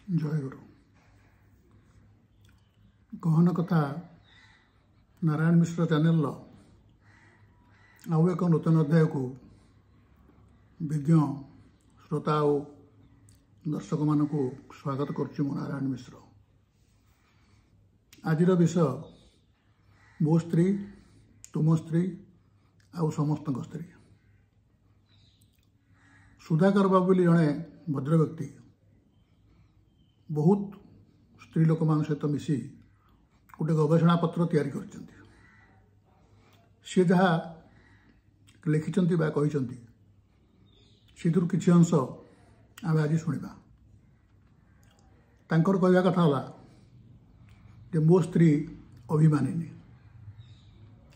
जय गुरु कहन कथा नारायण मिश्र चैनल आउ एक नूतन अध्याय को विज्ञ श्रोता और दर्शक मान को स्वागत करुच्ची मो नारायण मिश्र। आजिर विषय मो स्त्री तुम स्त्री आउ समस्त स्त्री। सुधाकर बाबू जड़े भद्र व्यक्ति बहुत स्त्री लोक मान सहित मिसी गोटे गवेषणा पत्र तैयारी करछन्ति। सी जहाँ लिखिछन्ति बा कहिछन्ति सिथुर किछि अंश आमे आज शुणिबा। तांकर कहवा कथा होला जे मो स्त्री अभिमानिनी,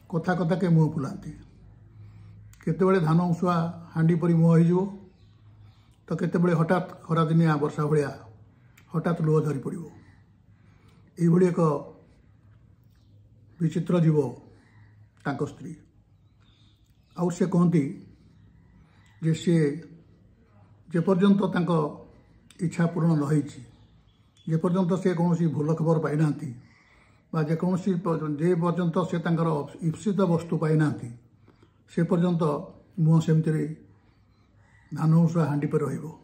कथा कथा के मुह फुलांती, केतेबेले धान उषुआ हांडी परी मुह हो तो केतेबेले हठात खरादिनिया वर्षा भाया हठात लुह धरी पड़ो। यही एक विचित्र जीव तांको स्त्री। आउ से कहती जे सी जेपर्यंत तांको इच्छा पूर्ण न होईछि, जेपर्यंत से कौन भूल खबर पाई नांती बा जे पर्यंत से तांकर ईप्सित वस्तु पाई नांती से पर्यंत मुह सेमती धान उषुआ हांडी पर रहिबो।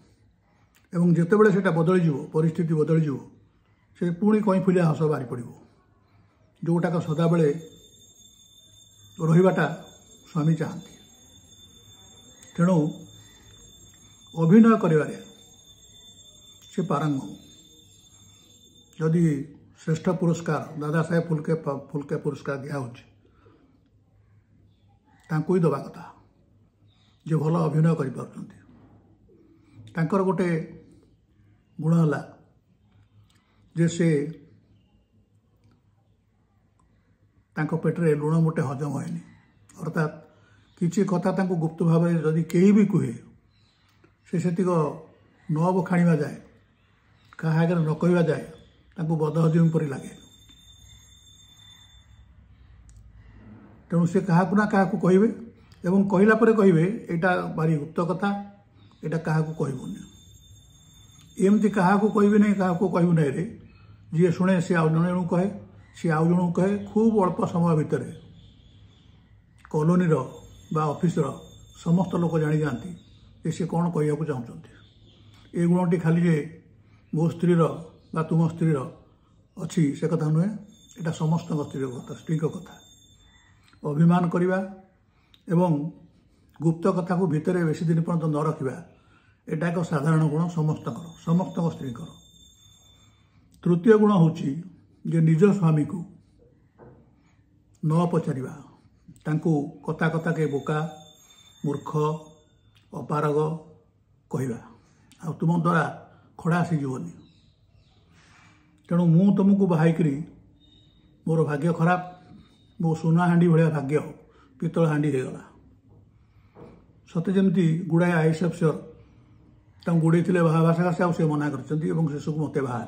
एवं जितेबले से बदल परिस्थिति बदल से पुणी कई फुलिया हस बाहरी पड़ो, जोटाक सदाबले रहीबाटा स्वामी चाहती। तेणु अभिनय करिबारे से पारंगम। जदि श्रेष्ठ पुरस्कार दादा साहेब फुलके पुरस्कार दिखाऊँच ही दबा कथा जे भल अभिनय कर गोटे गुण है जे से पेट्रे लुण मोटे हजम होनी। अर्थात किसी कथा तांको गुप्त भाव में जदि कहीं भी कहे से न बखाणा जाए, क्या आगे न कहवा जाए, तांको बदहजमी परी लगे। तेणु से क्या क्या कहे एवं कहला कहे यहाँ भारी गुप्त कथा, यहाँ क्या कहबूनी, एमती क्या कहबी ना क्या कहबू ना रे जी शुणे सी आउ जन कहे, सी आउ जन कहे। खूब अल्प समय भितर कॉलोनी बा ऑफिस समस्त लोक जानी जाती जे सी कौन कहू चाहते। ये गुणटी खाली जे मो स्त्री बा तुम स्त्री अच्छी से कथा नुहे, यहाँ समस्त स्त्री कथा, स्त्री कथा। अभिमान करवा एवं गुप्त कथा को भितर बेसी दिन पर्यंत न रखा एटा एक साधारण गुण समस्त स्त्री। तृतीय गुण हूँ जे निज स्वामी को न पचारिबा, तांको कथा कथा के बोका मूर्ख अपारग कहवा आ तुम द्वारा खड़ा आसीजनी। तेणु मु तुमको बाहाईकरी मोर भाग्य खराब, मो सुना हांडी भाया भाग्य पितल हांडी हो गला। सते जमती गुड़ाए आईएस अफिसर गोड़े बाहा सकाशे आ मना कर सब मत बाहर।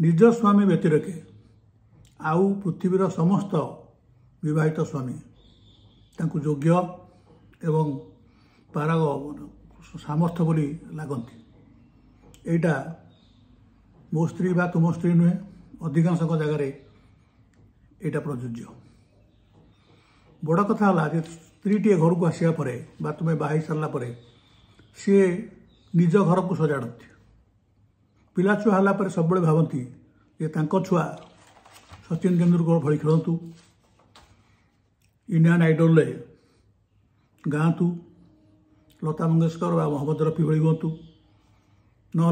निज स्वामी व्यतिरेके आउ पृथ्वीर समस्त विवाहित स्वामी तांको योग्य एवं पारग सामर्थ्य बोली लगती। एटा मो स्त्री बा तुम स्त्री नुहे, अधिकांश जगार यहाँ प्रযোज्य। बड़ कथा है स्त्रीटे घर को आसा पर तुम्हें बाहर सारापर सी निज घर को सजाड़ती। पिला छुआ है सब भावती ये छुआ सचिन तेंदुलकर भली खेलतु, इंडियन आइडल गाँतु, लता मंगेशकर बा मोहम्मद रफी भली हूँ ना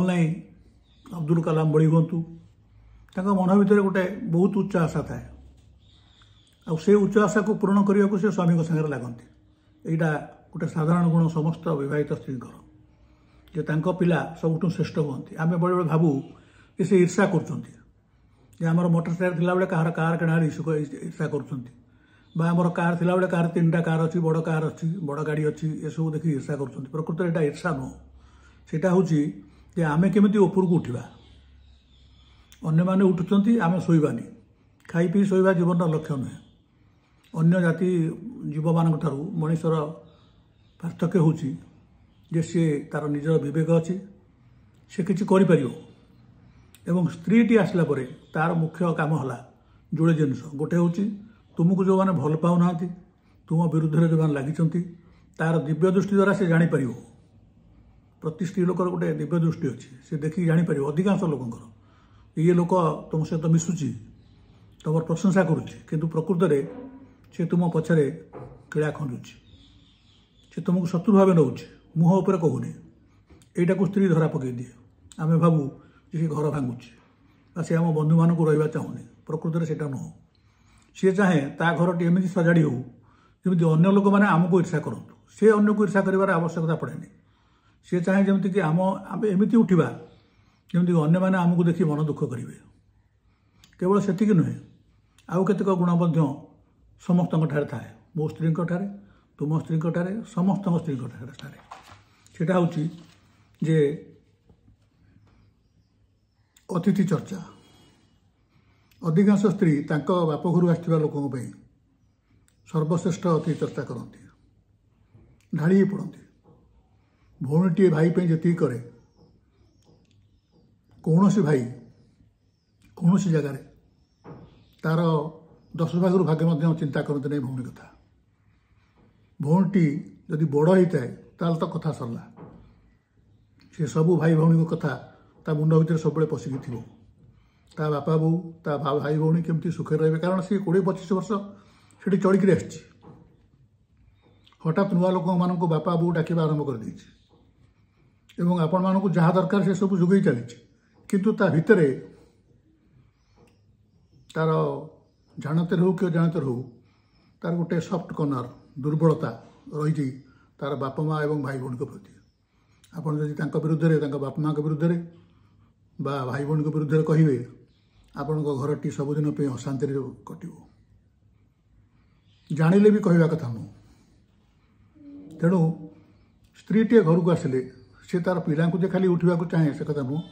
अब्दुल कलाम भली हूँ। मन भितर गोटे बहुत उच्च आशा थाए से उच्च आशा को पूरण करने को से स्वामी सागर लगती। यहाँ गोटे साधारण गुण समस्त विवाहित स्त्री जे तांको पिला सबुठू श्रेष्ठ हमें आम बड़े बड़े भावु कि से ईर्षा करमर मोटरसाइकेल थिला बेले कहार कार किणार ईर्षा कर कार थिला बेले कार 3टा कार अच्छी, बड़ कार अच्छी, बड़ गाड़ी अच्छी, ये सब देखिए ईर्षा कर। प्रकृत यहाँ ईर्षा नुह, सेटा हूँ जे आमे केमिति उपरକୁ उठिबा। अन्य माने उठुचंती आमे सोइबानी, खाई पी सोइबा जीवन लक्ष्य नुहे। अन्य जाति जीव मान मनीषर पार्थक्य हूँ जे सी तार निजर विवेक अच्छी, से किसी करिपारियो एवं स्त्रीटी आसला परे तार मुख्य काम है जोड़े जिनस गोटे हूँ तुमको जो मैंने भल पाऊना तुम विरुद्ध में जो मैंने लगी तार दिव्य दृष्टि द्वारा से जापर प्रति स्त्री लोकर गोटे दिव्य दृष्टि अच्छी से देखिए जापर अधिकांश लोकंर ये लोक तुम सहित मिशुची तुम प्रशंसा करुँच प्रकृत में से तुम पछरे किड़ा खंडुची से तुमको शत्रु भाव नौ मुह उपर कहूनी यटा को स्त्री धरा पकई दिए आम भावु जे घर भांगुची से आम बंधु मानक रहा चाहूनी प्रकृत में सेटा नुह सी चाहे ता घर एमती सजाड़ी हो जमी अन्य लोक मैंने आमको ईर्षा करूँ सी अन्न को ईर्षा कर आवश्यकता पड़ेनि सी चाहे जमीक कि आम एमती उठा जमीक अन्य मैंने आमको देखी मन दुख करेंगे केवल से नुहे आउ केतक गुण समस्त थाए मो स्त्री तुम स्त्री समस्त स्त्री सेटा हूँ जे अतिथि चर्चा अधिकांश स्त्री तांको बाप घर आसथिबा लोकों पे सर्वश्रेष्ठ अतिथि चर्चा करती ढाड़ी पड़ती भौणीटे भाई पे जी करे कौन सी भाई कौन सी जगार तार 10 भाग भागे चिंता करते नहीं भौणी कथा भौणीटी जदि बड़ होता है ताल तो कथा सरला से सबू भाई भौणी को कथा ता मुंड भर सब पशिकी थी ता बापा बो ता भाई भौणी केमती सुखे रहे कारण सी 20-25 वर्ष से चलिकी आसी हठात नुआ लोक मान बापा बो डाकवा आरंभ कर देछि एवं आपण मानक जहाँ दरकार से सब जोगई चली किंतु ता भितर तार जानते हो कि जानते हो तार गोटे सफ्ट कर्नर दुर्बलता रही तार बापा माँ और भाई भौणी प्रति आपड़ जदि विरुद्ध में बापा माँ विरुद्ध में बा भाई भौणी विरुद्ध में कहे आपण घरटी सबुदिन पे अशांति कटो जानिले भी कहवा कथा नु तेणु स्त्रीटे घर को आसिले से तार पिला को खाली उठा चाहे से कथा नुह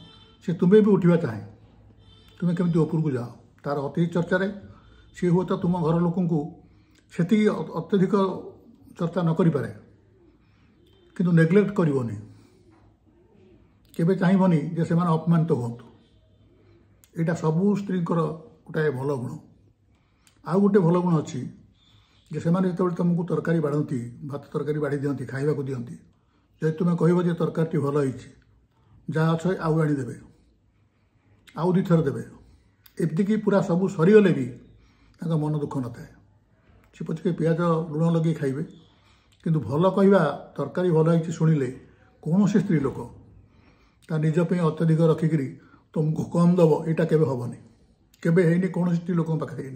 से तुम्हें भी उठा चाहे तुम्हें केमती ऊपर को जाओ तार अतिथि चर्चा सी हुए तो तुम घर लोक से अत्यधिक चर्चा न करें किंतु नेग्लेक्ट करनी केबे चाहबनी जे से अपमानित हूँ यहाँ सबू स्त्री गोटाए भल गुण आउ गोटे भल गुण अच्छी जे से जो तुमको तरकारी बाढ़ती भात तरकारी बाढ़ी दिखती खावा दिखती जब तुम्हें कह तरकारी भल हो जहाँ अच्छे आउ आनीदे आउ दी थर देवे एमती पूरा सबू सरीगले भी मन दुख न थाए सी पचके पियाज लुण लगे खाइबे किंतु भल कहवा तरकारी भल हो शुणिले कौन सी स्त्री लोक ता निजपे अत्यधिक रखिकी तुमको कम दब यहाँ केवे हेनी केवे है कौन स्त्री लोक पाखे है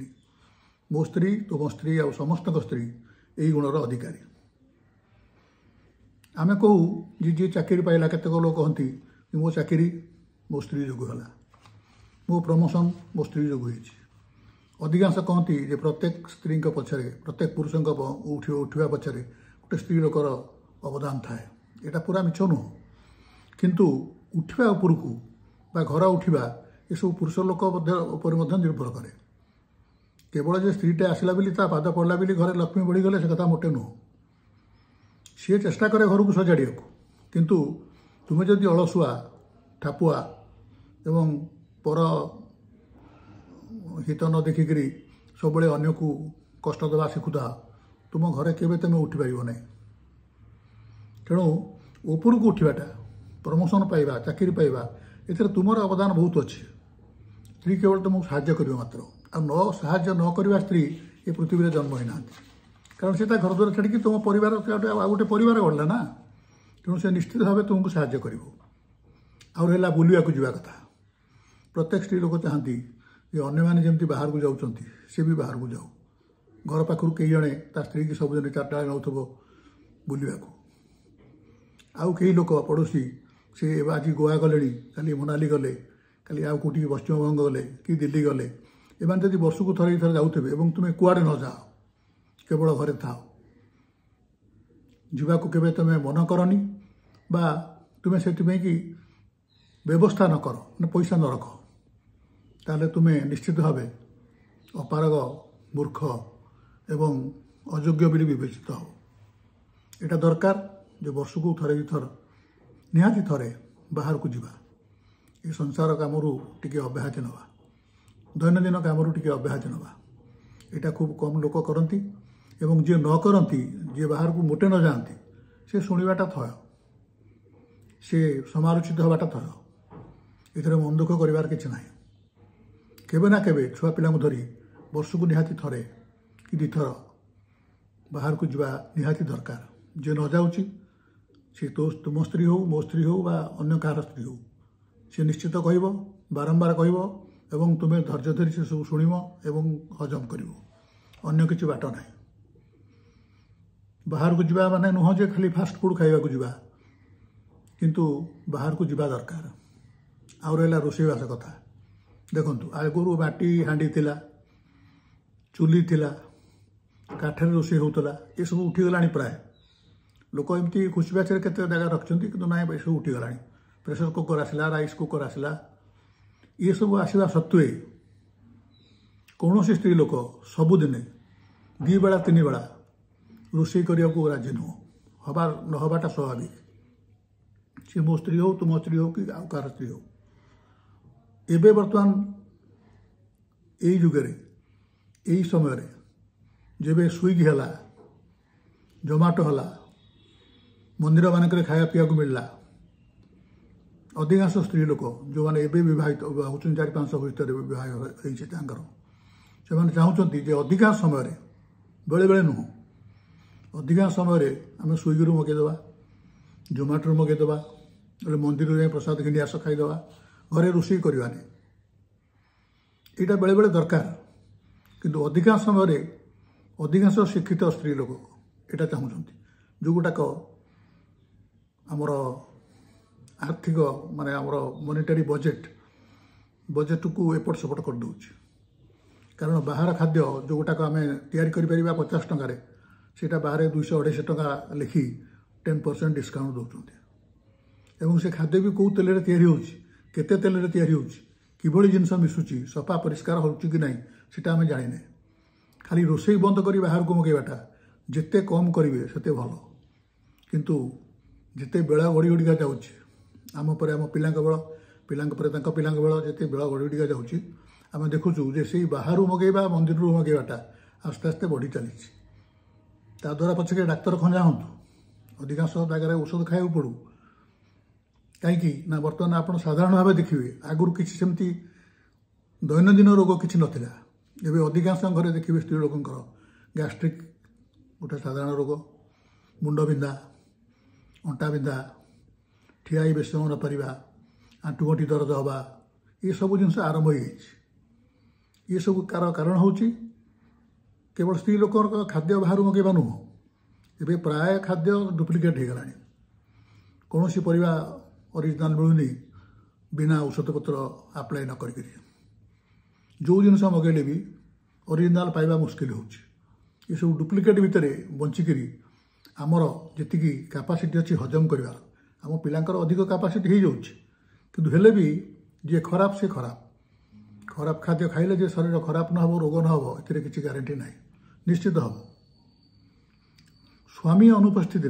मो स्त्री तुम स्त्री आ समस्त स्त्री यही गुणर अधिकारी आमे कहू जी चाकरी पाइला केतेक लोक कहती मो चाकरी मो स्त्री जोगु है मो प्रमोशन मो स्त्री जोगु होइछि अधिकांश कहती जे प्रत्येक स्त्री पछरे प्रत्येक पुरुष उठा पछरे गोटे स्त्री लोकर अवदान थाए यहाँ पूरा मिछ नुह किंतु उठा उपरकू बा घर उठा ये सब पुरुष लोक निर्भर करे केवल जे स्त्रीटे आसला बोली ता पाद पड़ला बोली घरे लक्ष्मी बढ़ीगले से कथा मोटे नुह सी चेष्टा करे घर को सजाड़ी किंतु तुम्हें जदि अलसुआ ठापुआ एवं पर हित न देखिक सब अन्न को कष्ट देवा शिखुता तुम घरे केवे तुम उठी पार ना तेणु ऊपर को उठाटा प्रमोशन पाइबा चाकरी पाइबा ए तुम अवदान बहुत अच्छे स्त्री केवल तुमको साहाय्य कर मात्र आ साहाय्य न करवा स्त्री ये पृथ्वी में जन्म होना कारण से घर द्वार छाड़ी तुम परिवार आ गोटे परिवार गढ़ला ना तेणु से निश्चित भाव तुमको साहाय्य कर बुलवा को जावा कथा प्रत्येक स्त्री लोक चाहती ये अन्य मैंने जमी बाहर को जाऊँ सी भी बाहर को जाऊ घर पाखर कई जड़े ता स्त्री की सबुदिन 4टा बेले नौ बुलवा आउ कई लोक पड़ोसी से आज गोवा गले काली मनाली गले काली आउ कौटी पश्चिमबंग गले कि दिल्ली गले एम जब वर्ष को थरे थर जाऊे और तुम्हें कुआड़े न जाओ केवल घरे था जावाक केवे तुम्हें मन करनी बा तुम्हें से कि व्यवस्था न कर पैसा न रख ताले तुम्हें निश्चित भाव अपारग मूर्ख एवं अयोग्य बोली विवेचित हो यहाँ दरकार जो वर्ष को थरे थर निहाती थरे बाहर को जीवा ये संसार कामरू टिके अब्याहति नवा दैनंदिन कामरू टिके अब्याहति नवा यहाँ खूब कम लोक करती एवं जी न करती जी बाहर को मोटे न जाती से शुणवाटा थय से समालोचित हवाटा थय एथरे मन दुख करिवार किछि नाही केबे ना केबे छुआ पिला धरी वर्ष को निहाती थरे कि दिथर बाहर को जावा निहाती दरकार जे न जाउची से तो तुम स्त्री हो मो स्त्री हो बा अन्य कहार स्त्री हो से निश्चित कहब बारंबार कहब एवं तुम्हें धैर्य धरी से सब शुणव एवं हजम कर अन्य किसी बाट ना बाहर को जावा माने नुह जे खाली फास्ट फूड खाइबा को जावा किंतु बाहर को जावा दरकार आउ रहा रोषेईवास कथा देखु आगुरी माटी हांडी थिला चुली थिला काठर रोषे होता ये सब उठीगला प्राय लोक एमती खुशबाच केते जगह रखिंट कि ना ये सब उठीगला प्रेसर कुकर आसला राइस कुकर आसला ये सब आसवा सत्वे कौन स्त्री लोक सबुदिने दी बेला तीन बेला रोषे करने को राजी नुह हबार न हबाटा स्वाभाविक सी मो स्त्री हो तुम स्त्री हो कि आउ कार स्त्री हो एबे बर्तमान यही जुगे यही समय जेबे स्विगी है जोमाटो है मंदिर मानक खाया पीवा को मिलला अधिकांश स्त्री लोक जो मैंने एबे विवाहित होती 4-5 भर विवाह होती से चाहते अधिकांश समय बेले बेले नुह अधिकांश समय आम स्विगी रू मगेदेवा जोमाटो मगेदेवा मंदिर जाए प्रसाद घिनी आस खाईदेवा घरे रोषे करवानी यहाँ बेले बेले दरकार किंतु अधिकांश समय अधिकांश शिक्षित स्त्री लोक यहाँ चाहते जो गुटाक आमर आर्थिक माने आमर मॉनेटरी बजेट को एपट सेपट कर दौर कारण बाहर खाद्य जो गुटाक आम तैयारी कर 50 टकर से बाहर 200-250 टका लिखि 10% डिस्काउंट दौरान एवं से खाद्य भी कौ तेल तैयारी होते तेल तैयारी होभली जिनस मिसुची सफा परिष्कार हो कि ना सीटा आम जाने खाली रोषे बंद कर बाहर को मगेबाटा जिते कम करेंगे सेते भल किंतु जिते बेला गड़ी गड़िका जाऊँगी आम पर आम पिला बेल पिला बेल जिते बेला गड़ी गड़िका जाऊँगी आम देखुचु जे से बाहर मगेबा मंदिर मगेबाटा आस्ते आस्ते बढ़ी चली द्वारा पछके डाक्तर खंजा हूँ अधिकांश जगह औषध खाया पड़ू कहीं ना बर्तमान आप साधारण भाव देखिए आगुरी किसी सेमती दैनंदिन रोग किसी नाला एवं अधिकांश घरे देखिए स्त्री लोकंर गैस्ट्रिक गोटे साधारण रोग मुंड बिंधा अंटा बिंधा ठिया बेस समय नपारा आंठुगंठी दर्द हवा ये सब जिन आरंभ हो ये सब कारण हूँ केवल स्त्री लोक खाद्य बाहर मगेबा नुह ए प्राय खाद्य डुप्लिकेट हो गला कौन सी परिवा ओरिजिनाल मिलूनी बिना औषध पत्र आप्लाय न कर जो जिनस मगेले भी ओरिजिनाल पाइबा मुस्किल हो सब डुप्लिकेट भितर बंचिकी आमर जी कैपेसिटी अच्छी हजम करवा आम पिलांकर अधिक कैपेसिटी हो जाऊँ भी जी खराब से खराब खाद्य खाइले जे शरीर खराब न हो रोग न हो ए किसी गारंटी ना निश्चित हम स्वामी अनुपस्थित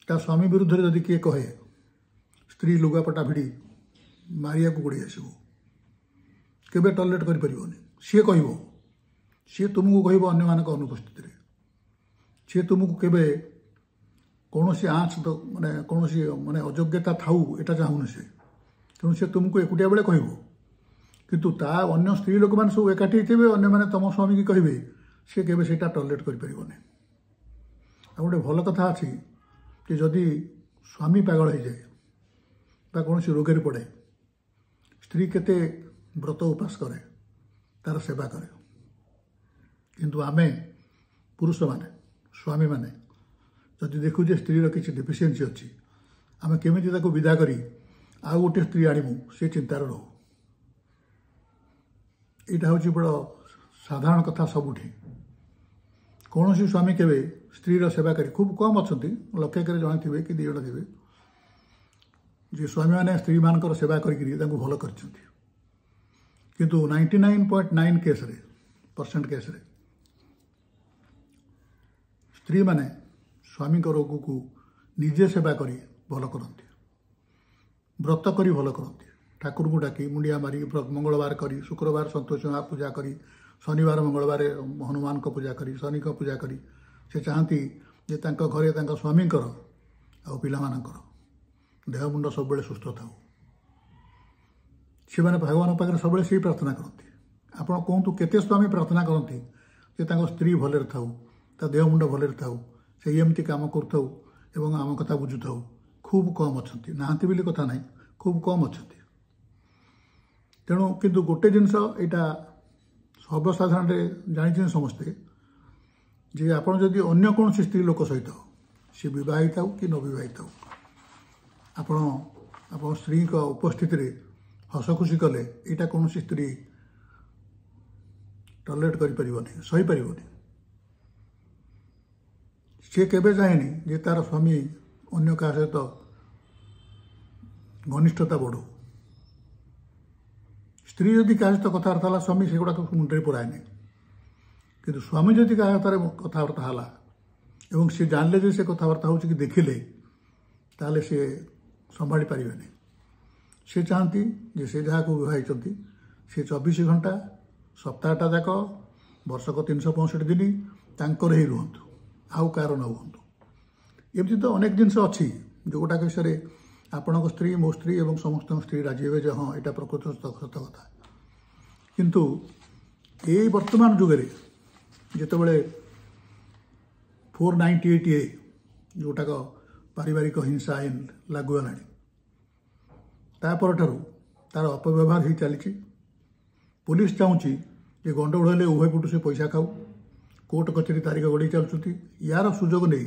स्वामी विरुद्ध जदि किए कहे स्त्री लुगापटा भिड़ी मारिया को गोड़ी आसो केबे टॉयलेट कर सी कह सी तुमको कह अन्य मान अनुपस्थित सी तुमको केबे कौन सी आँच माने कौन सी माने अयोग्यता थाऊ एटा चाहूनी से तेणु सी तुमको एकुटिया बेले कह किंतु ता अन्य स्त्री लोक मैंने सब एकाठी थे अन्य मैंने तुम स्वामी की कहे सी केबे सेटा टॉयलेट कर गोटे भल कथा अच्छी कि जदि स्वामी पागल हो जाए कौन सी रोगे पड़े स्त्री केते व्रत उपास करे तार सेवा करे किंतु आमे पुरुष माने स्वामी माने जदि देखु जे स्त्री किसी डिफिशिएंसी अच्छी आम केमी विदा करी आउ गोटे स्त्री आणमु से चिंतार रहू यहाँ हूँ बड़ साधारण कथा सबुठी कौन सी स्वामी केवे स्त्री सेवा करी खूब कम अच्छा लक्षे जड़े थे कि 2 जण थे जी स्वामी मैंने स्त्री मान सेवा करी भल कर किंतु 99.9 परसेंट केस स्त्री माने स्वामी रोग को निजे सेवा करी भल करती व्रत करी भल करती ठाकुर को डाकी मुंडिया मारी मंगलवार करी शुक्रवार संतोषी माँ पूजा करी शनिवार मंगलवार हनुमान को पूजा करी शनि को पूजा करी से चाहती जे तांको घरे तांको स्वामींकर आ पिलामानंकर देह मुंड सब सुस्थ थाऊ से मैंने भगवान पाखे सब से प्रार्थना करती आपण कहतु केते स्वामी प्रार्थना करती जे तांको स्त्री भले थाऊ ता देह मुंड भले थाऊ से एमती काम करथाऊ एवं आम कथा बुझुथाऊ खूब कम अच्छा नहांती बोली कथा ना खूब कम अच्छा तेणु किंतु गोटे जिनस यहाँ सर्वसाधारण जानी समस्ते जे आपण जदि अन्य कौन स्त्री लोक सहित सी बहिता हो कि न बहिता हो आपण स्त्री उपस्थिति रे हस खुशी कले यहाँ कौन स्त्री टॉलरेट करें सही पार सी केबे चाहेनी जे तार स्वामी अन्य क्या सहित घनिष्ठता बढ़ू स्त्री जदि क्या सहित कथबार्ता है स्वामी से गुड़ाक मुंडे पुराएनि कि स्वामी जदि क्या कथबार्ता है एवं सी जानले जे से कथबार्ता हो देखिले ताले से संभाली पारे से चाहती जे से जहाँ को विवाहित से 24 घंटा सप्ताहटा जाक वर्षक 365 दिन तांकर ही रुहतु आउ कार न हुंतु एमती तो अनेक जिनस अच्छी जोटा विषय आपण स्त्री मो स्त्री और समस्त स्त्री राजी हे हाँ यहाँ प्रकृत सत कथा किंतु ये वर्तमान जुगे जितेबले 498A जोटाक पारिवारिक हिंसा आईन लागू है तापर तार अपव्यवहार ही चली पुलिस चाहूँगी जे गंडगोल हेले उभय पटू से पैसा खाऊ कोर्ट कचेरी तारीख गड़े चलुँच यार सुजोग नहीं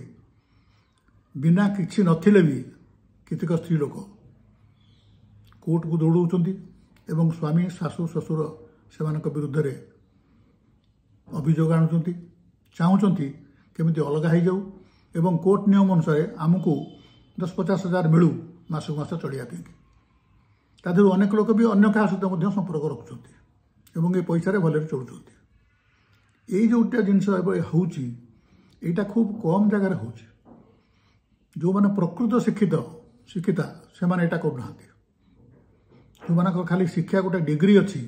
बिना किसी नथिले भी केतेक स्त्री लोक कोर्ट को दौड़ाऊँ एवं स्वामी शाशु ससुर से विरुद्ध रे अभियोग आणुंट चाहूँगी केमिति अलग हो जाऊ एवं कोर्ट नियम अनुसार आमको 10-50 हजार मिलू मासक मास चलिया तादर अनेक लोक भी अन्य क्या सहित संपर्क रखुच्च एवं ये पैसा भले चलुच्च ये जोटा जिनस होटा खूब कम जगार हो जो मैंने प्रकृत शिक्षिता से मैंने यहाँ करना जो मान खाली शिक्षा गोटे डिग्री अच्छी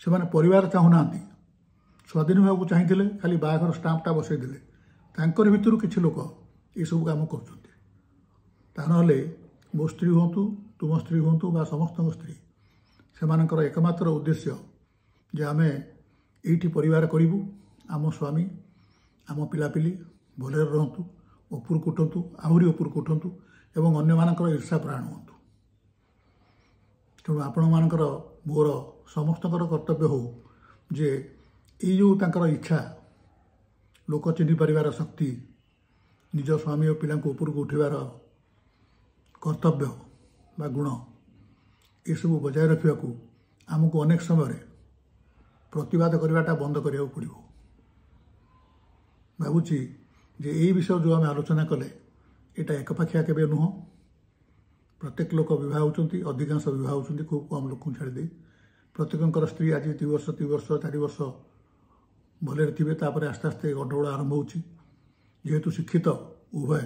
से मैंने परिवार चाहूना स्वाधीन होगा चाहिए खाली बाहर स्टाम्पटा बसई देले तांकर भितर किसी लोक ये सब काम कर मो स्त्री हूँ तुम स्त्री हूँ बा समस्त स्त्री से एकमात्र उद्देश्य जे आम ये परिवार करूँ आम स्वामी आम पिलापिली भले रुहतु उपरକୁ उठतु आहरी उपरକୁ उठतु एवं अन्य मानकर ईर्षा प्राण हूँ तेणु आपण मानकर मोर समस्त कर्तव्य हो जे ये जो तांकर इच्छा लोक चिन्ह पारिबार शक्ति निज स्वामी और पिला उपरକୁ उठार कर्तव्य बा गुण ये सब बजाय रखा आमको अनेक समय प्रतिवाद करवाटा बंद करिया पड़ो भावुची जे यही विषय जो आम आलोचना कले यहाँ एकपाखिया केबे नुह प्रत्येक लोक बहुत होती अधिकांश बहुत होती खूब कम लोक छाड़ी प्रत्येक स्त्री आज 3 वर्ष 4 वर्ष भले थे तापर आस्ते आस्ते गंडगोल आरंभ होेतु शिक्षित उभय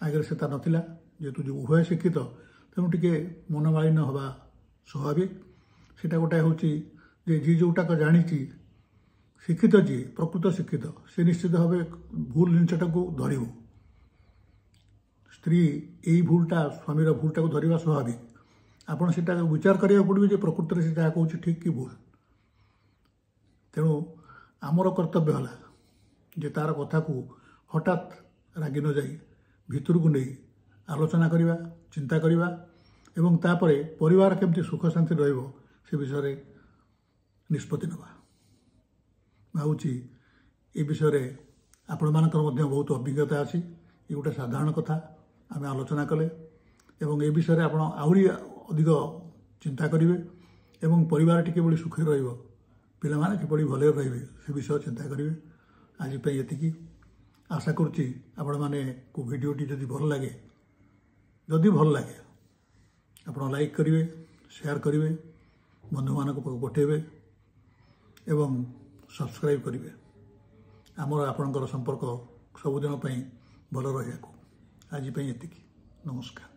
आगे से नाला जेहेतु जो उभय शिक्षित तेणु टे मनमालिन्य हवा स्वाभाविक सेटा गोटाए हूँ जी जोटाक जानी शिक्षित जी प्रकृत शिक्षित से निश्चित भाव भूल जिनटा को धर स्त्री यही भूलटा स्वामीर भूलटा को धरवा स्वाभाविक आपड़ से विचार करा पड़े जे प्रकृत से जहाँ कहूँ ठीक कि भूल तेणु आमर कर्तव्य है जे तार कथा को हठात रागी न जाई भितर को नहीं आलोचना करवा चिंता करवा एवं तापरे परिवार केमती सुख शांति रहिबो से विषय निष्पत्ति नवा भावुची ये विषय आपण मानकर बहुत अभिज्ञता अच्छी ये गोटे साधारण कथा आम आलोचना कले एवं ये विषय आप आहरी अधिक चिंता करेंगे एवं परिवार टिके बड़ी सुखी रहिबो पिला माने किपरि भले रहिबे से विषय चिंता करेंगे आज ये आशा करुच्ची आपण माने को वीडियोटी जदि भल लगे आप लाइक करेंगे शेयर करेंगे बंधु मान पठेबे एवं सब्सक्राइब करेंगे आमर आपणकर संपर्क सबुदिन भल रहा आज ये नमस्कार।